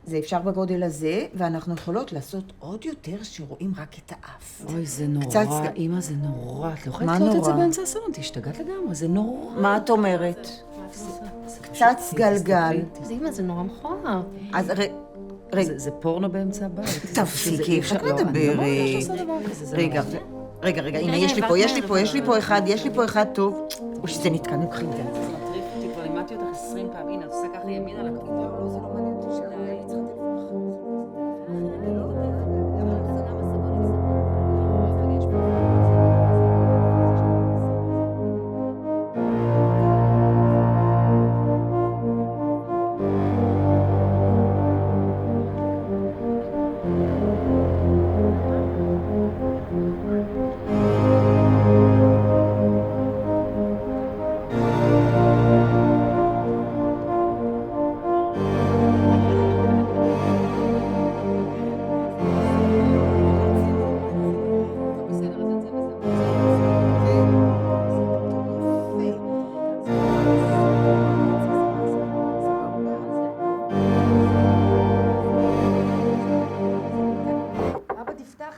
זה אפשר בגודל הזה, ואנחנו יכולות לעשות עוד יותר שרואים רק את האף. אוי, זה נורא, קצת... אמא, זה נורא. את לא יכולה מה לקלוט את זה נורא? באמצע הסלון, תשתגעת לגמרי, זה נורא. מה את אומרת? קצת סגלגל. זה אמא, זה נורא מכוער. אז רגע, זה פורנו באמצע הבית. תפסיקי, איך את מדברת? רגע, הנה, יש לי פה אחד טוב. או שזה נתקע, נקחי את זה. מטריף אותי, כבר לימדתי אותך 20 פעם, הנה, עושה ככה ימין על הכבידה. לא, זה לא מעניין אותי שאני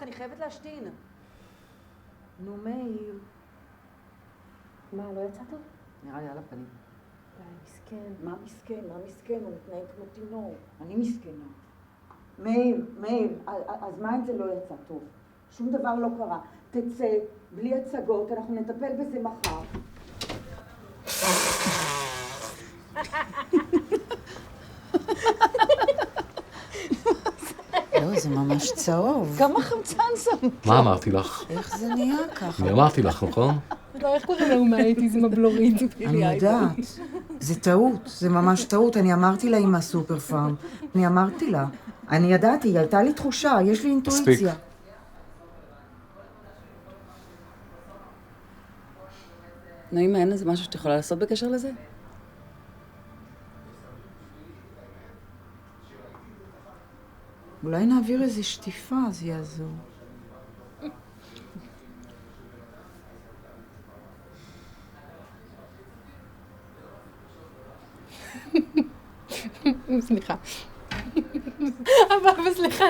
אני חייבת להשתין. נו, מאיר. מה, לא יצא טוב? נראה לי על הפנים. די, מסכן. מה מסכן? הוא מתנהג כמו תינוק. אני מסכנה. מאיר, אז מה אם זה לא יצא טוב? שום דבר לא קרה. תצא, בלי הצגות, אנחנו נטפל בזה מחר. לא, זה ממש צהוב. כמה חמצן שם? מה אמרתי לך? איך זה נהיה ככה? אני אמרתי לך, נכון? לא, איך קוראים לנו מהאיטיזם הבלורית? אני יודעת. זה טעות, זה ממש טעות. אני אמרתי לה עם הסופר פארם. אני אמרתי לה. אני ידעתי, היא עלתה לי תחושה, יש לי אינטואיציה. מספיק. נעימה, אין איזה משהו שאת יכולה לעשות בקשר לזה? אולי נעביר איזה שטיפה, זה יעזור. סליחה. אבל סליחה.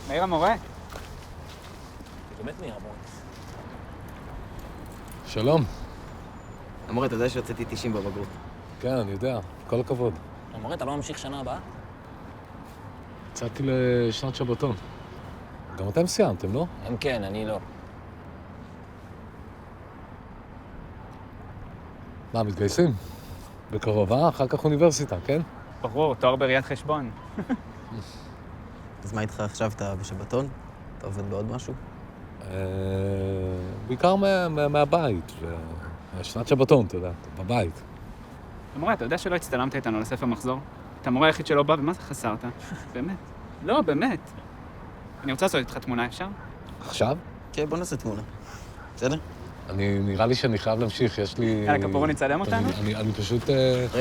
מאיר המורה? באמת מאיר המורה. שלום. המורה, אתה יודע שהוצאתי 90 בבגרות. כן, אני יודע. כל הכבוד. המורה, אתה לא ממשיך שנה הבאה? יצאתי לשנת שבתון. גם אתם סיימתם, לא? הם כן, אני לא. מה, מתגייסים? בקרוב, אחר כך אוניברסיטה, כן? ברור, תואר בראיית חשבון. אז מה איתך עכשיו? אתה בשבתון? אתה עובד בעוד משהו? בעיקר מהבית. שנת שבתון, אתה יודע, בבית. המורה, אתה יודע שלא הצטלמת איתנו לספר מחזור? אתה המורה היחיד שלא בא, ומה זה חסרת? באמת. לא, באמת. אני רוצה לעשות איתך תמונה, אפשר? עכשיו? כן, בוא נעשה תמונה. בסדר? נראה לי שאני חייב להמשיך, יש לי... יאללה, כפורו נצלם אותנו? אני פשוט...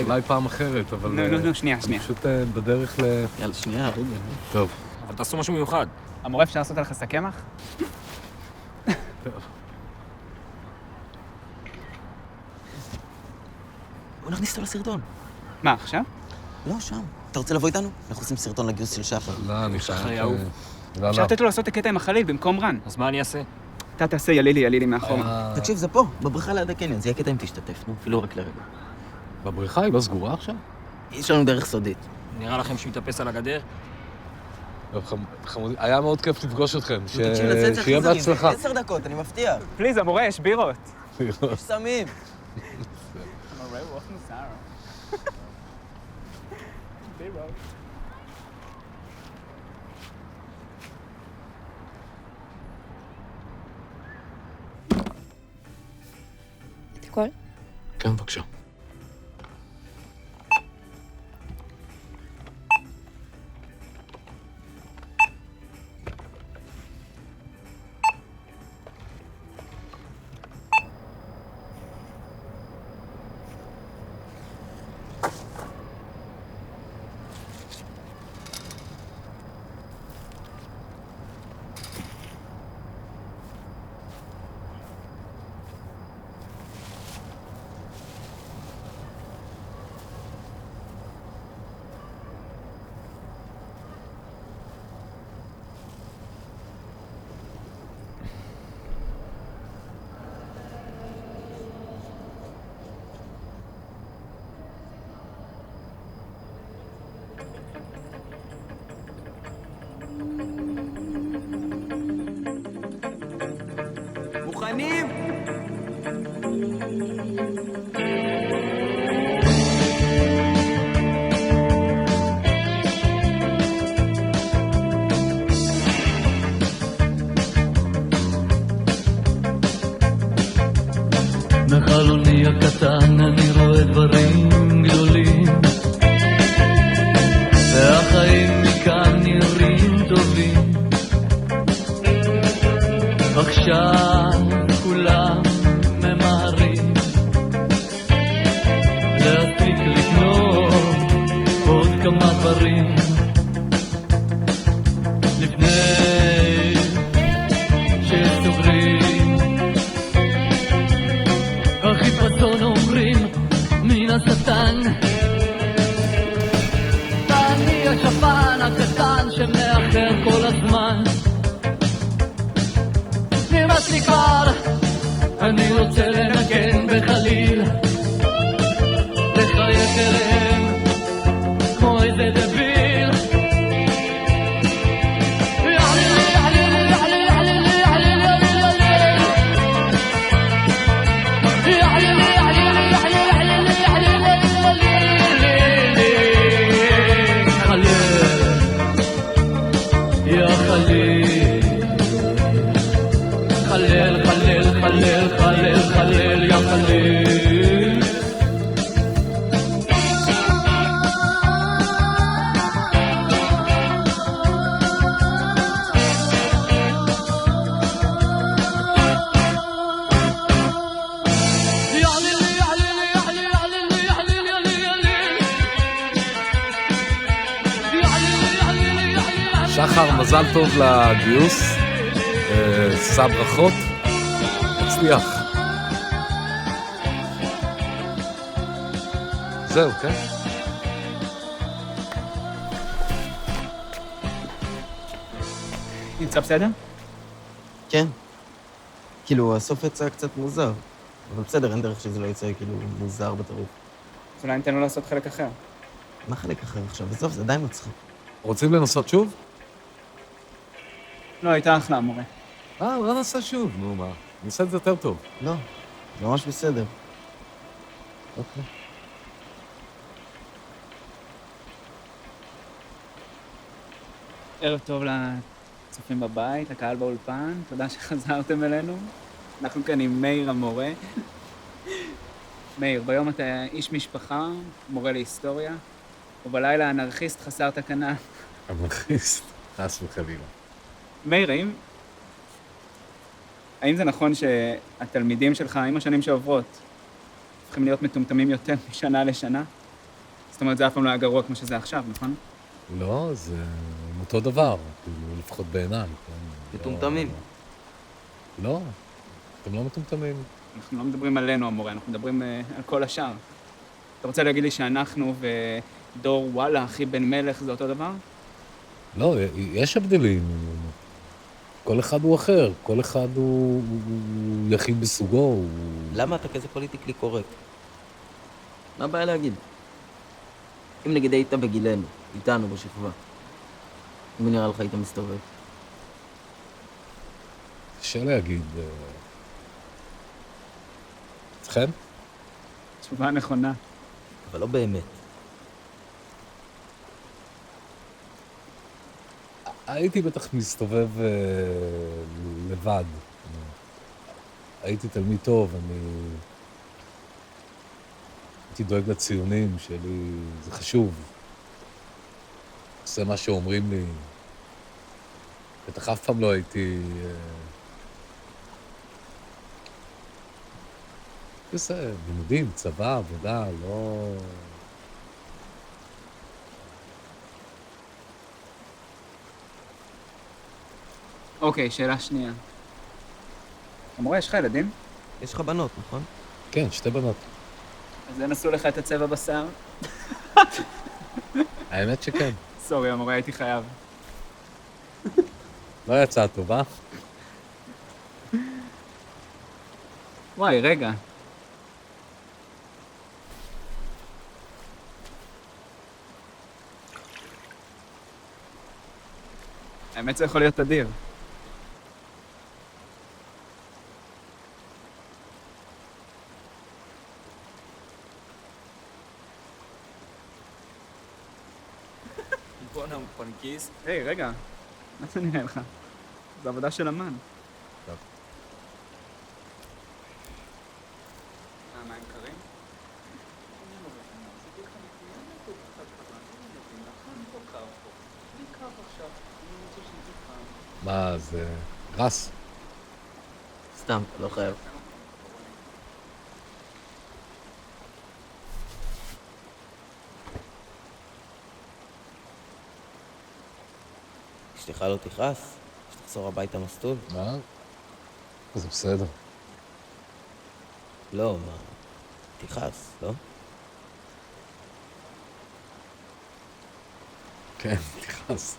אולי פעם אחרת, אבל... נו, שנייה. אני פשוט בדרך יאללה, שנייה, רגע. טוב. אבל תעשו משהו מיוחד. המורה, אפשר לעשות עליך סקמח? בוא נכניס אותו לסרטון. מה, עכשיו? לא, שם. אתה רוצה לבוא איתנו? אנחנו עושים סרטון לגיוס של שחר. לא, אני שחר חייב... יאהוב. לא. אפשר לתת לו לעשות את הקטע עם החליל במקום רן. אז מה אני אעשה? אתה תעשה ילילי מאחורה. תקשיב, זה פה, בבריכה ליד הקניון. זה יהיה קטע אם תשתתף, נו, אפילו רק לרגע. בבריכה היא לא סגורה עכשיו? יש לנו דרך סודית. נראה לכם שמתאפס על הגדר? חמודי, היה מאוד כיף לפגוש אתכם. תקשיב, לצאת שיהיה בהצלחה. 10 דקות, אני מבטיח. פליז, המורה, יש בירות. יש סמים. המורה, רוח מוזר. בירות. תקול? כן, בבקשה. עבריינים! מחלוני הקטן אני רואה דברים גדולים, והחיים מכאן נראים טובים. עכשיו כולם ממהרים להספיק לקנות עוד כמה דברים לפני שסוגרים. החיפזון אומרים מן השטן, ואני השפן הקטן שמאחר כל הזמן. נמאס לי כבר, אני רוצה לנגן בחליל, לחייך אליהם כמו איזה דביל. חלל, חלל, חלל, חלל, חלל, יא חלל. שחר, מזל טוב לגיוס, שא ברכות, הצליח. זהו, כן? נמצא בסדר? כן. כאילו, הסוף יצא קצת מוזר. אבל בסדר, אין דרך שזה לא יצא כאילו מוזר בטירוף. אז אולי ניתן לו לעשות חלק אחר. מה חלק אחר עכשיו? בסוף זה עדיין מצחיק. רוצים לנסות שוב? לא, הייתה אחלה, המורה. לא נעשה שוב, נו מה. נעשה את זה יותר טוב. לא, זה ממש בסדר. אוקיי. ערב טוב לצופים בבית, לקהל באולפן, תודה שחזרתם אלינו. אנחנו כאן עם מאיר המורה. מאיר, ביום אתה איש משפחה, מורה להיסטוריה, ובלילה אנרכיסט חסר תקנה. אנרכיסט, חס וחלילה. מאיר, האם זה נכון שהתלמידים שלך, עם השנים שעוברות, צריכים להיות מטומטמים יותר משנה לשנה? זאת אומרת, זה אף פעם לא היה גרוע כמו שזה עכשיו, נכון? לא, זה אותו דבר, כאילו, לפחות בעיניי. מטומטמים. לא, אתם לא מטומטמים. אנחנו לא מדברים עלינו, המורה, אנחנו מדברים על כל השאר. אתה רוצה להגיד לי שאנחנו ודור וואלה, אחי בן מלך, זה אותו דבר? לא, יש הבדלים. כל אחד הוא אחר, כל אחד הוא יחיד בסוגו. למה אתה כזה פוליטיקלי קורקט? מה הבעיה להגיד? אם נגיד היית בגילנו, איתנו בשכבה, אם נראה לך היית מסתובב. קשה להגיד. אתכם? תשובה נכונה. אבל לא באמת. הייתי בטח מסתובב לבד. הייתי תלמיד טוב, הייתי דואג לציונים שלי, זה חשוב. עושה מה שאומרים לי. בטח אף פעם לא הייתי... זה לימודים, צבא, עבודה, לא... אוקיי, שאלה שנייה. המורה, יש לך ילדים? יש לך בנות, נכון? כן, 2 בנות. אז ינסו לך את הצבע בשיער? האמת שכן. סורי, המורה, הייתי חייב. לא יצא טוב, אה? וואי, רגע. האמת זה יכול להיות אדיר. בכיס. היי, רגע. מה זה נראה לך? זו עבודה של אמן. טוב. מים קרים? מה, זה רס? סתם, לא חייב. אשתך לא תכעס? שתחזור הביתה מסטול? מה? זה בסדר. לא, מה? תכעס, לא? כן, תכעס.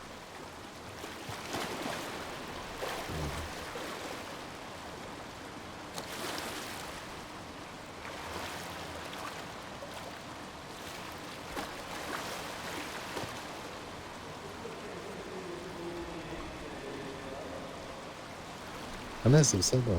כנס, זה בסדר.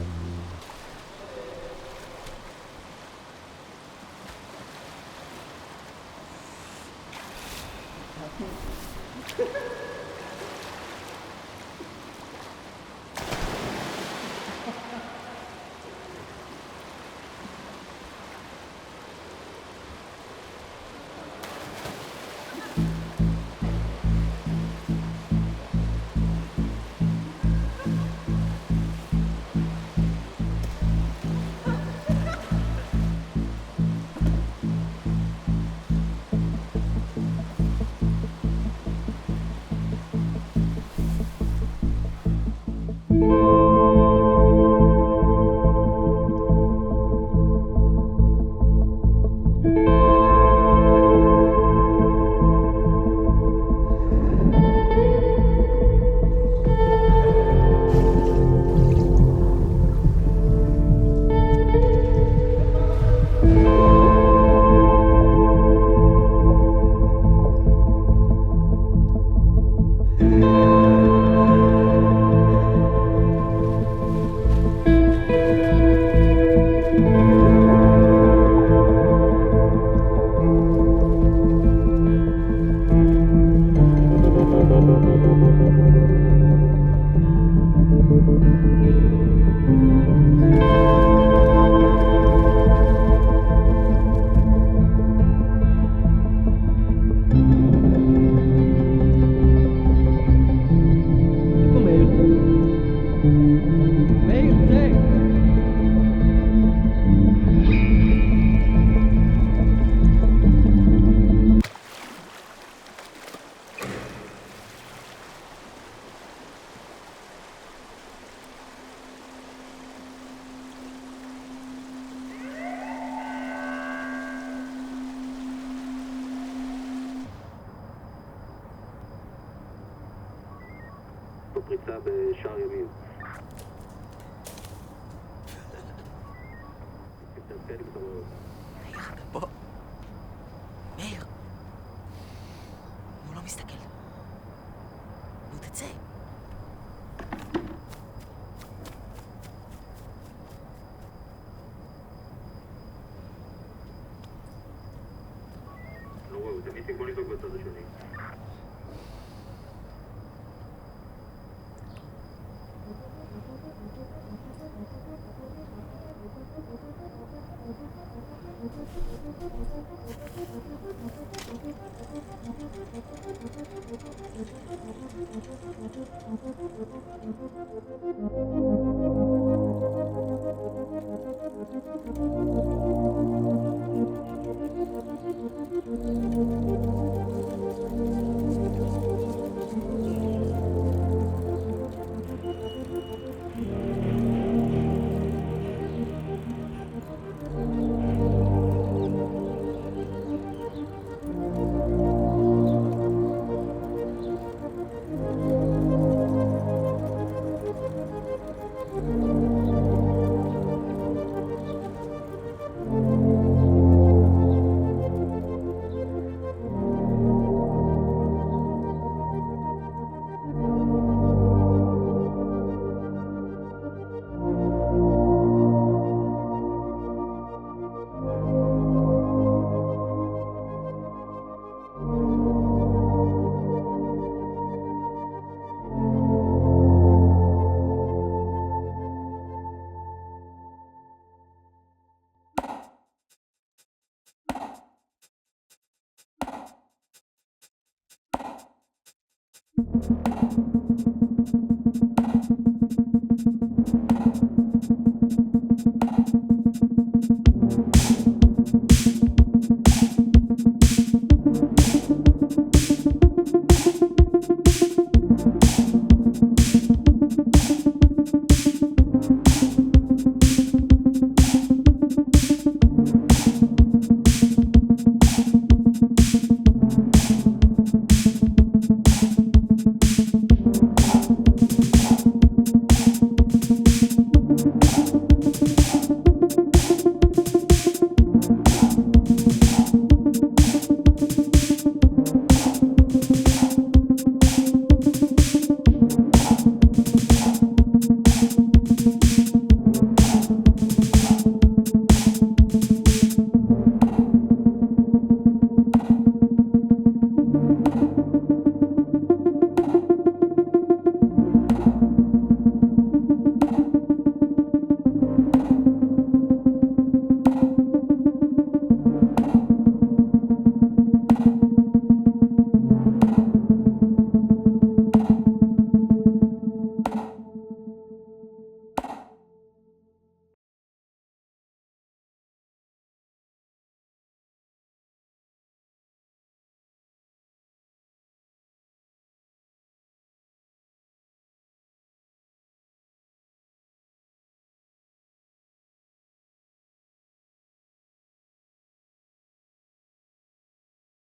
פריצה בשער ימין. מאיר, אתה פה? מאיר! הוא לא מסתכל. נו, תצא. לא רואה, זה ניסים, בוא נדאג בצד השני. Thank you.